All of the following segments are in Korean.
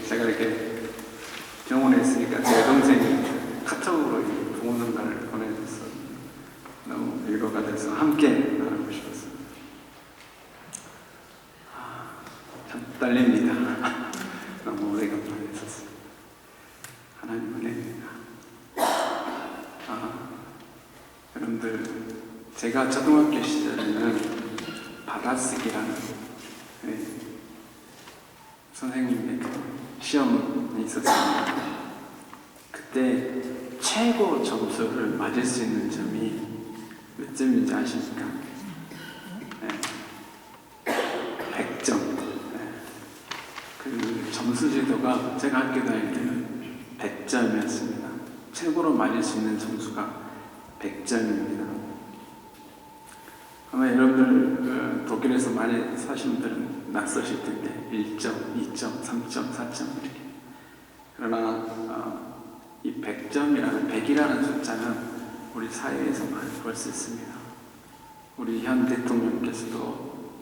제가 이렇게 병원에 있으니까 제 동생이 카톡으로 동영상을 보내줘서 너무 위로가 돼서 함께 나누고 싶었어요. 참 떨립니다. 너무 오래간만에 있었어요. 하나님 은혜입니다. 여러분들, 제가 초등학교 시절에는 받아쓰기라는 선생님의 시험이 있었습니다. 그때 최고 점수를 맞을 수 있는 점이 몇 점인지 아십니까? 100점. 그 점수 제도가 제가 학교 다닐 때는 100점이었습니다. 최고로 맞을 수 있는 점수가 100점입니다. 아마 여러분들 독일에서 많이 사신 분들은 낯서실 텐데 1점, 2점, 3점, 4점 이렇게. 그러나 이 100점이라는 100이라는 숫자는 우리 사회에서 많이 볼 수 있습니다. 우리 현 대통령께서도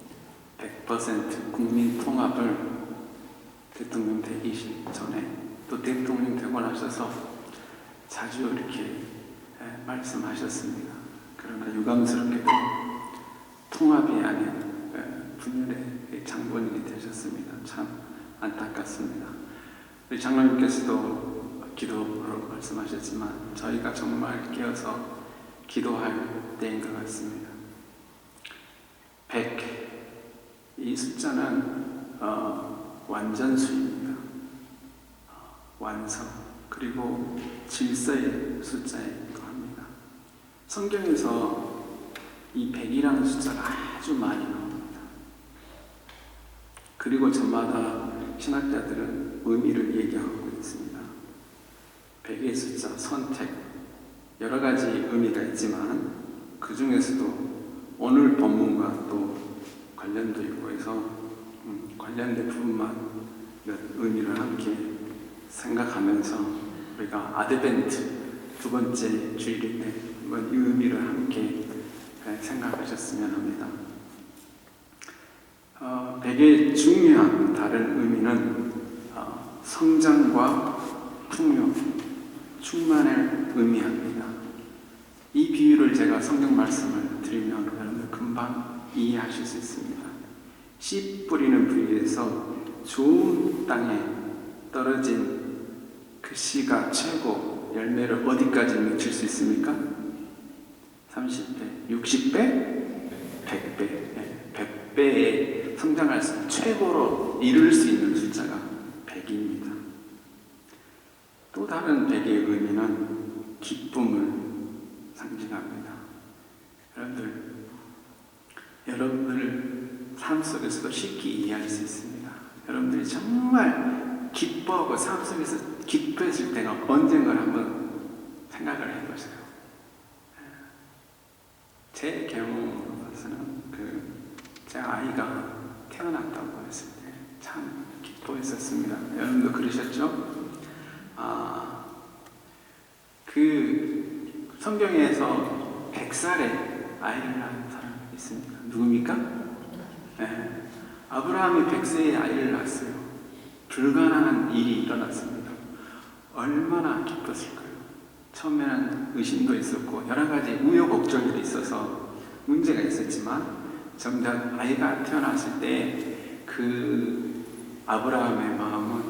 100% 국민 통합을 대통령 되기 전에 또 대통령 되고 나셔서 자주 이렇게 말씀하셨습니다. 그러나 유감스럽게도 통합이 아닌 분열의 장본인이 되셨습니다. 참 안타깝습니다. 우리 장로님께서도 기도로 말씀하셨지만 저희가 정말 깨어서 기도할 때인 것 같습니다. 100, 이 숫자는 완전수입니다. 완성, 그리고 질서의 숫자이기도 합니다. 성경에서 이 100이라는 숫자가 아주 많이 나옵니다. 그리고 저마다 신학자들은 의미를 얘기하고 있습니다. 100의 숫자, 선택, 여러 가지 의미가 있지만 그 중에서도 오늘 본문과 또 관련도 있고 해서 관련된 부분만 몇 의미를 함께 생각하면서 우리가 아드벤트 두 번째 주일인데 한번 이 의미를 함께 생각하셨으면 합니다. 100의 중요한 다른 의미는 성장과 풍요, 충만을 의미합니다. 이 비유를 제가 성경 말씀을 드리면 여러분들 금방 이해하실 수 있습니다. 씨 뿌리는 부위에서 좋은 땅에 떨어진 그 씨가 최고 열매를 어디까지 맺힐 수 있습니까? 30배, 60배, 100배, 100배에 성장할 수 최고로 이룰 수 있는 숫자가 100입니다. 또 다른 100의 의미는 기쁨을 상징합니다. 여러분들 삶 속에서도 쉽게 이해할 수 있습니다. 여러분들이 정말 기뻐하고 삶 속에서 기뻐했을 때가 언젠가를 한번 생각을 해보세요. 제 경험으로 봐서는 제 아이가 태어났다고 했을 때 참 기뻐했었습니다. 여러분도 그러셨죠? 성경에서 100살에 아이를 낳은 사람이 있습니다. 누굽니까? 아브라함이 100세에 아이를 낳았어요. 불가능한 일이 일어났습니다. 얼마나 기뻤을까요? 처음에는 의심도 있었고 여러 가지 우여곡절들이 있어서 문제가 있었지만 정작 아이가 태어났을 때 그 아브라함의 마음은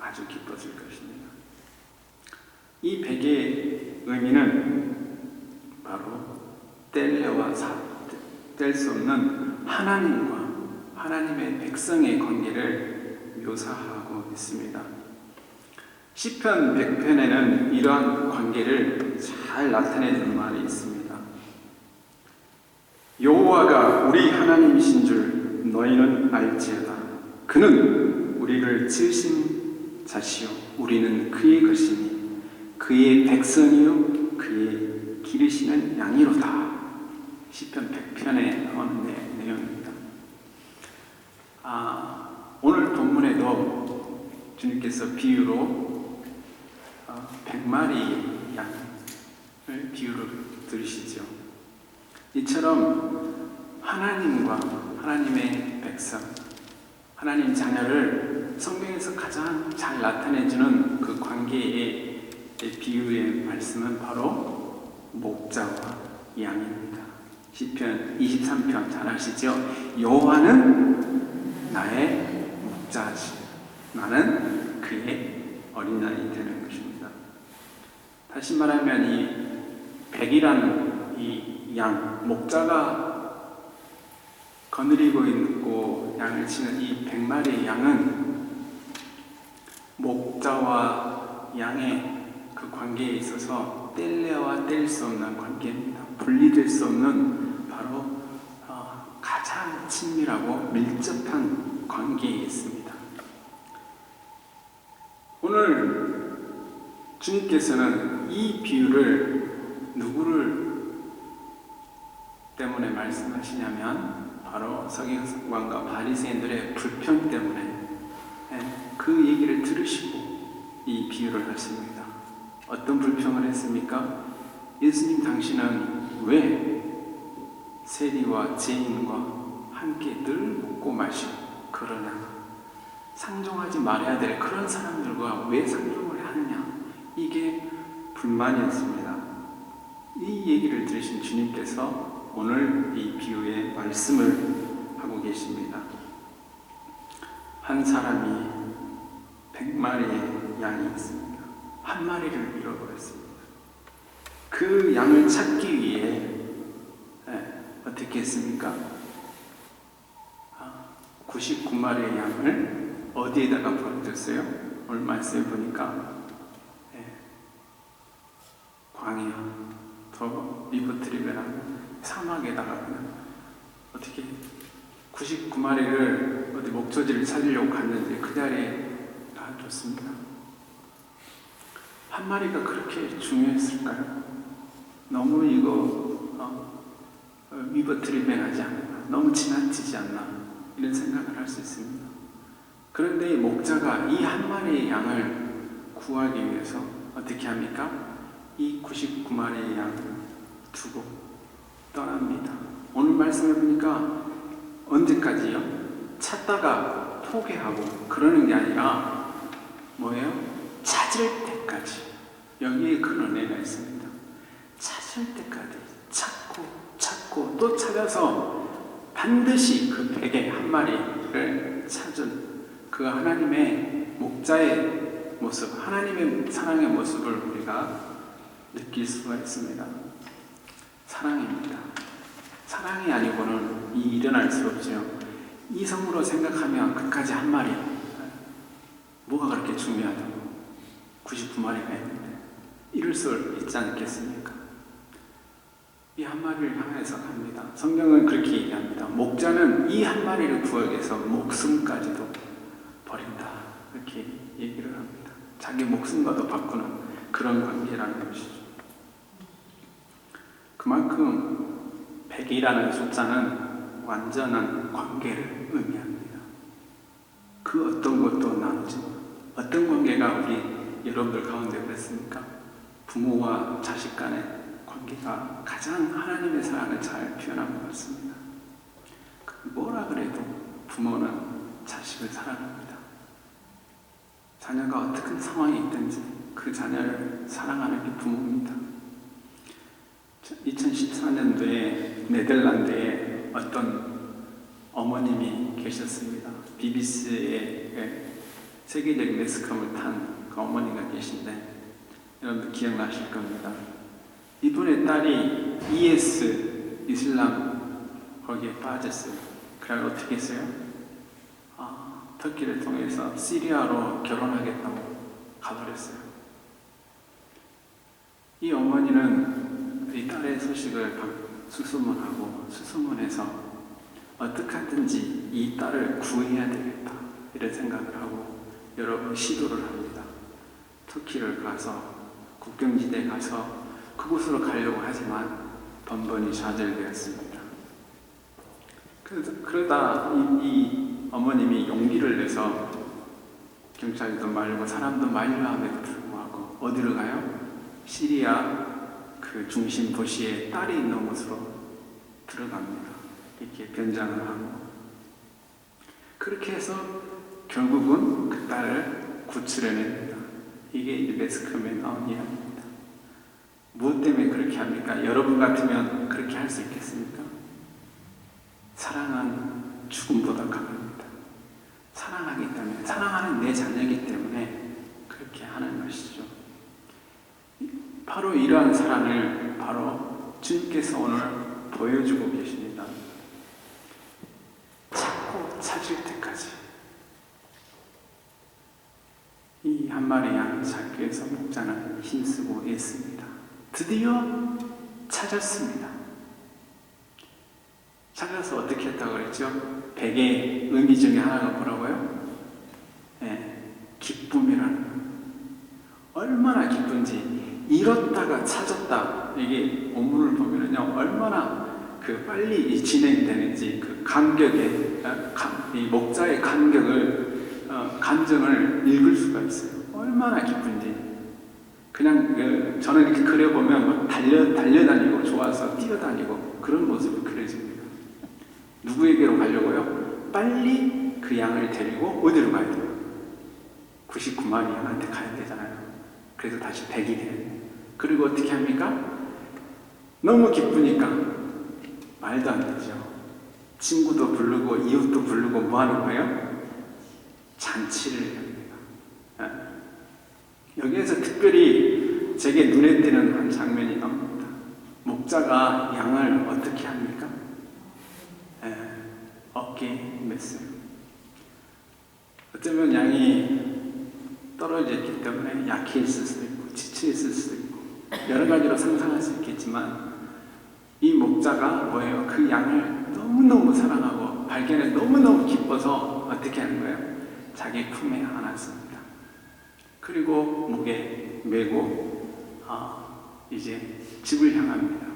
아주 기뻤을 것입니다. 이 100의 의미는 바로 뗄래와 뗄 수 없는 하나님과 하나님의 백성의 관계를 묘사하고 있습니다. 시편 100편에는 이러한 관계를 잘 나타내는 말이 있습니다. 여호와가 우리 하나님이신 줄 너희는 알지어다. 그는 우리를 지으신 자시요 우리는 그의 것이니 그의 백성이요 그의 기르시는 양이로다. 시편 100편에 나오는 내용입니다. 오늘 본문에도 주님께서 비유로 100마리 양을 비유로 들으시죠. 이처럼 하나님과 하나님의 백성, 하나님 자녀를 성경에서 가장 잘 나타내주는 그 관계의 비유의 말씀은 바로 목자와 양입니다. 시편 23편 잘 아시죠? 여호와는 나의 목자시, 나는 그의 어린 양이 되는 것입니다. 다시 말하면 이 백이라는 이 양, 목자가 거느리고 있고 양을 치는 이 100마리의 양은 목자와 양의 그 관계에 있어서 뗄래야 뗄 수 없는 관계입니다. 분리될 수 없는 바로 가장 친밀하고 밀접한 관계에 있습니다. 오늘 주님께서는 이 비유를 누구를 때문에 말씀하시냐면 바로 서기관과 바리새인들의 불평 때문에 그 얘기를 들으시고 이 비유를 하십니다. 어떤 불평을 했습니까? 예수님, 당신은 왜 세리와 죄인과 함께 늘 먹고 마시고 그러냐? 상종하지 말아야 될 그런 사람들과 왜 상종을 하느냐? 이게 불만이었습니다. 이 얘기를 들으신 주님께서 오늘 이 비유의 말씀을 하고 계십니다. 한 사람이 100마리의 양이 있습니다. 한 마리를 잃어버렸습니다. 그 양을 찾기 위해 어떻게 했습니까? 99마리의 양을 어디에다가 버려졌어요? 오늘 말씀에 보니까 광야, 더 리버트리베라는 사막에다가 그냥 어떻게 99마리를 어디 목초지를 찾으려고 갔는데 그 자리에 놔뒀습니다. 한 마리가 그렇게 중요했을까요? 너무 이거 리버트리베하지 않나, 너무 지나치지 않나 이런 생각을 할 수 있습니다. 그런데 이 목자가 이 한 마리의 양을 구하기 위해서 어떻게 합니까? 이 99마리의 양을 두고 떠납니다. 오늘 말씀해 보니까 언제까지요? 찾다가 포기하고 그러는 게 아니라 뭐예요? 찾을 때까지. 여기에 그런 은혜가 있습니다. 찾을 때까지 찾고 또 찾아서 반드시 그 100의 한 마리를 찾은 그 하나님의 목자의 모습, 하나님의 사랑의 모습을 우리가 느낄 수가 있습니다. 사랑입니다. 사랑이 아니고는 이 일어날 수 없죠. 이성으로 생각하면 끝까지 한 마리, 뭐가 그렇게 중요하다고 99마리가 있는데 이럴 수 있지 않겠습니까? 이 한 마리를 향해서 갑니다. 성경은 그렇게 얘기합니다. 목자는 이 한 마리를 구하기 위해서 목숨까지도 버린다. 이렇게 얘기를 합니다. 자기 목숨과도 바꾸는 그런 관계라는 것이죠. 그만큼 100이라는 숫자는 완전한 관계를 의미합니다. 그 어떤 것도 나누지. 어떤 관계가 우리 여러분들 가운데 그랬습니까? 부모와 자식 간의 관계가 가장 하나님의 사랑을 잘 표현한 것 같습니다. 뭐라 그래도 부모는 자식을 사랑합니다. 자녀가 어떤 상황이 있든지 그 자녀를 사랑하는 게 부모입니다. 2014년도에 네덜란드에 어떤 어머님이 계셨습니다. BBC의 세계적인 매스컴을 탄 그 어머니가 계신데 여러분들 기억나실 겁니다. 이분의 딸이 ES 이슬람 거기에 빠졌어요. 그래서 어떻게 했어요? 터키를 통해서 시리아로 결혼하겠다고 가버렸어요. 이 어머니는 이 딸의 소식을 수소문해서 어떻게 하든지 이 딸을 구해야 되겠다 이런 생각을 하고 여러 번 시도를 합니다. 터키를 가서 국경지대에 가서 그곳으로 가려고 하지만 번번이 좌절되었습니다. 그러다 이 어머님이 용기를 내서 경찰도 말고 사람도 말려함에도 불구하고 어디로 가요? 시리아 그 중심 도시에 딸이 있는 곳으로 들어갑니다. 이렇게 변장을 하고 그렇게 해서 결국은 그 딸을 구출해냅니다. 이게 이제 매스컴에 나온 이야기입니다. 무엇 때문에 그렇게 합니까? 여러분 같으면 그렇게 할 수 있겠습니까? 사랑은 죽음보다 강합니다. 사랑하기 때문에, 사랑하는 내 자녀이기 때문에 그렇게 하는 것이죠. 바로 이러한 사랑을 바로 주님께서 오늘 보여주고 계십니다. 찾고 찾을 때까지 이 한 마리 양 찾기 위해서 목자는 힘쓰고 애씁니다. 드디어 찾았습니다. 찾아서 어떻게 했다고 그랬죠? 백의 의미 중에 하나가 뭐라고요? 기쁨이라는 거예요. 얼마나 기쁜지, 잃었다가 찾았다. 이게 본문을 보면요, 얼마나 빨리 진행되는지 그 감격의, 이 목자의 감정을 읽을 수가 있어요. 얼마나 기쁜지. 그냥 저는 이렇게 그려보면 막 달려다니고 좋아서 뛰어다니고 그런 모습이 그려집니다. 누구에게로 가려고요? 빨리 그 양을 데리고 어디로 가야 돼요? 99마리 양한테 가야 되잖아요. 그래서 다시 100이 돼요. 그리고 어떻게 합니까? 너무 기쁘니까 말도 안 되죠. 친구도 부르고 이웃도 부르고 뭐 하는 거예요? 잔치를 합니다. 여기에서 특별히 제게 눈에 띄는 한 장면이 나옵니다. 목자가 양을 어떻게 합니까? 어깨에 맸어요. 어쩌면 양이 떨어져 있기 때문에 약해 있을 수도 있고 지쳐 있을 수도 있고 여러 가지로 상상할 수 있겠지만 이 목자가 뭐예요? 그 양을 너무너무 사랑하고 발견해 너무너무 기뻐서 어떻게 하는 거예요? 자기 품에 안았습니다. 그리고 목에 메고 이제 집을 향합니다.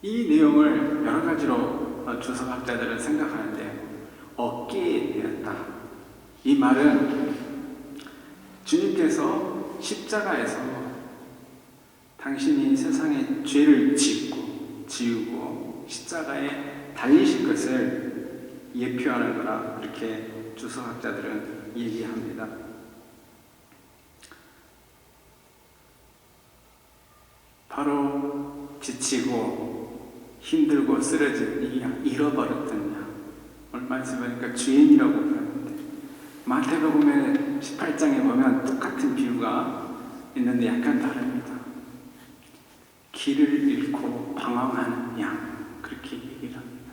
이 내용을 여러 가지로 주석학자들은 생각하는데 어깨에 대었다. 이 말은 주님께서 십자가에서 당신이 세상의 죄를 지우고 십자가에 달리신 것을 예표하는 거라 그렇게 주석학자들은 얘기합니다. 바로 지치고 힘들고 쓰러진 이 양, 잃어버렸던 양. 오늘 말씀하니까 주인이라고 그러는데 마태복음 18장에 보면 똑같은 비유가 있는데 약간 다릅니다. 길을 잃고 방황하는 양, 그렇게 얘기를 합니다.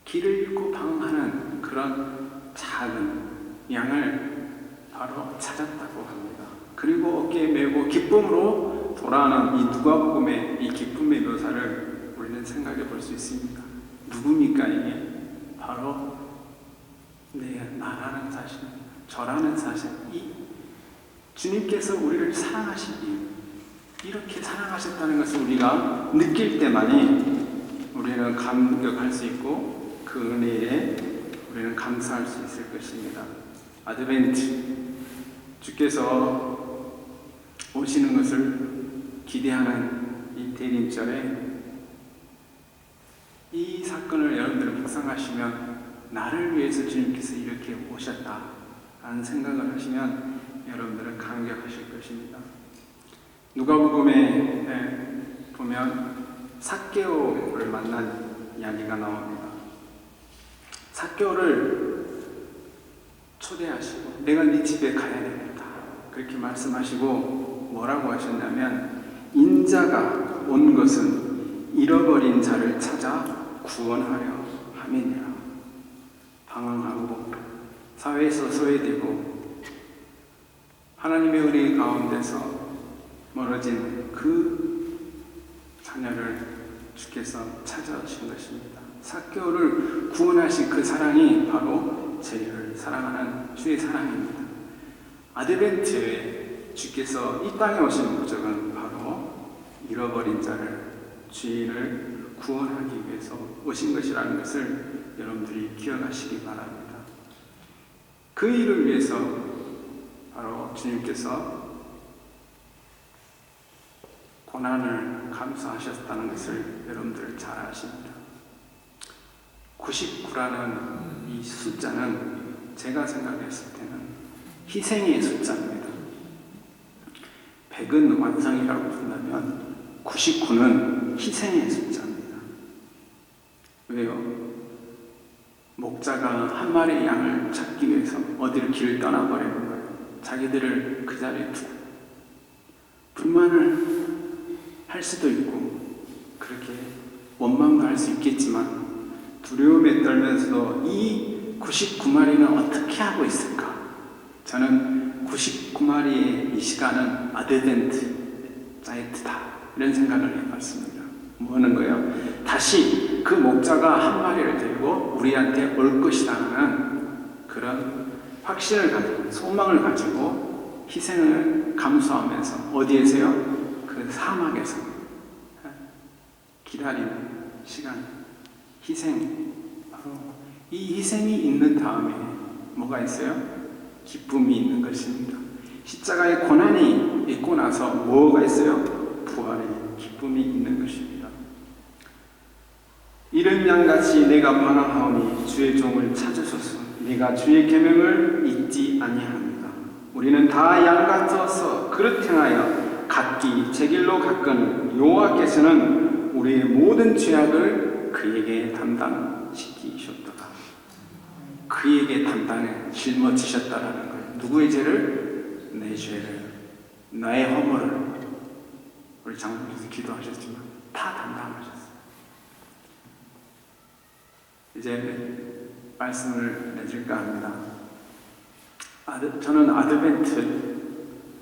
길을 잃고 방황하는 그런 작은 양을 바로 찾았다고 합니다. 그리고 어깨에 메고 기쁨으로 돌아오는 이 누가복음의 이 기쁨의 묘사를 우리는 생각해 볼 수 있습니다. 누굽니까 이게? 바로 나라는 사실입니다. 저라는 사실. 이 주님께서 우리를 사랑하신 이유, 이렇게 사랑하셨다는 것을 우리가 느낄 때만이 우리는 감격할 수 있고 그 은혜에 우리는 감사할 수 있을 것입니다. 아드벤트, 주께서 오시는 것을 기대하는 이 대림절에 이 사건을 여러분들 묵상하시면 나를 위해서 주님께서 이렇게 오셨다라는 생각을 하시면 여러분들은 감격하실 것입니다. 누가복음에 보면 삭개오를 만난 이야기가 나옵니다. 삭개오를 초대하시고 내가 네 집에 가야 되겠다 그렇게 말씀하시고 뭐라고 하셨냐면 인자가 온 것은 잃어버린 자를 찾아 구원하려 함이니라. 방황하고 사회에서 소외되고 하나님의 은혜 가운데서 멀어진 그 자녀를 주께서 찾아오신 것입니다. 삭개오를 구원하신 그 사랑이 바로 저희를 사랑하는 주의 사랑입니다. 아드벤트에 주께서 이 땅에 오신 목적은 바로 잃어버린 자를, 주인을 구원하기 위해서 오신 것이라는 것을 여러분들이 기억하시기 바랍니다. 그 일을 위해서 바로 주님께서 고난을 감수하셨다는 것을 여러분들 잘 아십니다. 99라는 이 숫자는 제가 생각했을 때는 희생의 숫자입니다. 100은 완성이라고 본다면 99는 희생의 숫자입니다. 왜요? 목자가 한 마리의 양을 찾기 위해서 어디를 길을 떠나버리는 거예요. 자기들을 그 자리에 두고 불만을 할 수도 있고 그렇게 원망도 할 수 있겠지만 두려움에 떨면서도 이 99마리는 어떻게 하고 있을까? 저는 99마리의 이 시간은 아드벤트 자이트다 이런 생각을 해봤습니다. 뭐 하는 거예요? 다시 그 목자가 한 마리를 데리고 우리한테 올 것이다 하는 그런 확신을 가지고 소망을 가지고 희생을 감수하면서 어디에서요? 그 사막에서 기다리는 시간, 희생. 바로 이 희생이 있는 다음에 뭐가 있어요? 기쁨이 있는 것입니다. 십자가의 고난이 있고 나서 뭐가 있어요? 부활의 기쁨이 있는 것입니다. 이른 양같이 내가 방황하오니 주의 종을 찾으소서. 네가 주의 계명을 잊지 아니합니다. 우리는 다 양같아서 그릇 행하여 각기 제 길로 갔거니 여호와께서는 우리의 모든 죄악을 그에게 담당시키셨도다. 그에게 담당에 짊어지셨다라는 거예요. 누구의 죄를? 내 죄를, 나의 허물을. 우리 장로님께서 기도하셨지만 다 담당하셨어요. 이제 말씀을 맺을까 합니다. 저는 아드벤트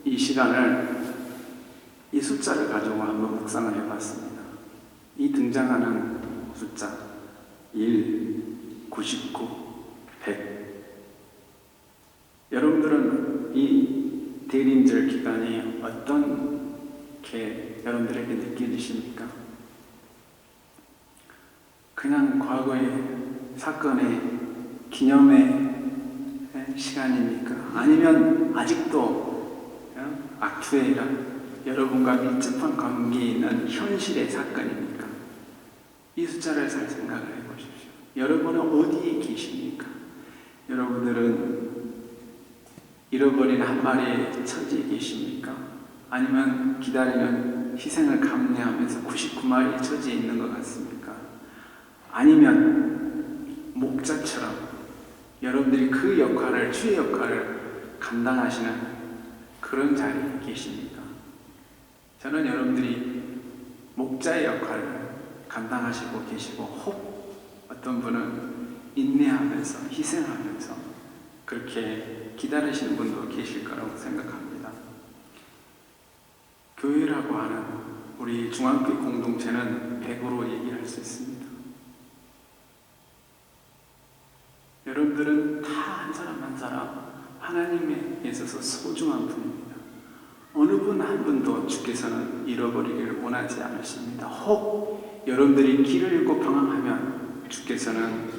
이 시간을 이 숫자를 가지고 한번 묵상을 해봤습니다. 이 등장하는 숫자 1, 99, 100. 여러분들은 이 대림절 기간이 어떻게 여러분들에게 느껴지십니까? 그냥 과거의 사건의 기념의 시간입니까? 아니면 아직도 악투에라 여러분과 밀접한 관계에 있는 현실의 사건입니까? 이 숫자를 잘 생각을 해보십시오. 여러분은 어디에 계십니까? 여러분들은 잃어버린 한 마리의 처지에 계십니까? 아니면 기다리는 희생을 감내하면서 99마리의 처지에 있는 것 같습니까? 아니면 목자처럼 여러분들이 그 역할을, 주의 역할을 감당하시는 그런 자리에 계십니까? 저는 여러분들이 목자의 역할을 감당하시고 계시고 혹 어떤 분은 인내하면서 희생하면서 그렇게 기다리시는 분도 계실 거라고 생각합니다. 교회라고 하는 우리 중앙교회 공동체는 100으로 얘기할 수 있습니다. 여러분들은 다 한 사람 한 사람 하나님에 있어서 소중한 분입니다. 어느 분 한 분도 주께서는 잃어버리기를 원하지 않으십니다. 혹 여러분들이 길을 잃고 방황하면 주께서는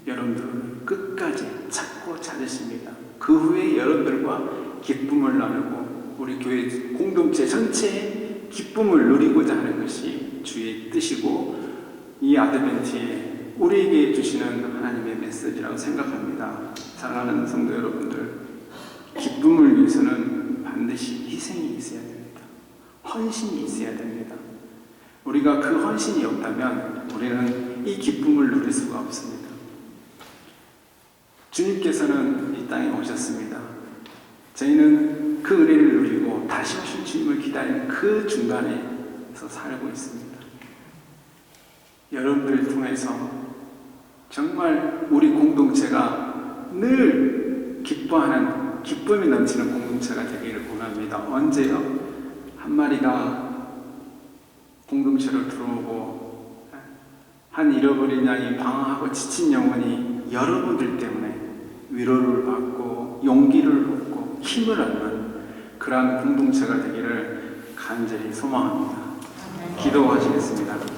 여러분들을 끝까지 찾고 찾으십니다. 그 후에 여러분들과 기쁨을 나누고 우리 교회 공동체 전체의 기쁨을 누리고자 하는 것이 주의 뜻이고 이 아드벤트에 우리에게 주시는 하나님의 메시지라고 생각합니다. 사랑하는 성도 여러분들, 기쁨을 위해서는 반드시 희생이 있어야 됩니다. 헌신이 있어야 됩니다. 우리가 그 헌신이 없다면 우리는 이 기쁨을 누릴 수가 없습니다. 주님께서는 이 땅에 오셨습니다. 저희는 그 은혜를 누리고 다시 오실 주님을 기다리는 그 중간에서 살고 있습니다. 여러분들을 통해서 정말 우리 공동체가 늘 기뻐하는 기쁨이 넘치는 공동체가 되기를 원합니다. 언제요? 한 마리가 공동체로 들어오고 한 잃어버린 양이 방황하고 지친 영혼이 여러분들 때문에 위로를 받고 용기를 얻고 힘을 얻는 그러한 공동체가 되기를 간절히 소망합니다. 기도하시겠습니다.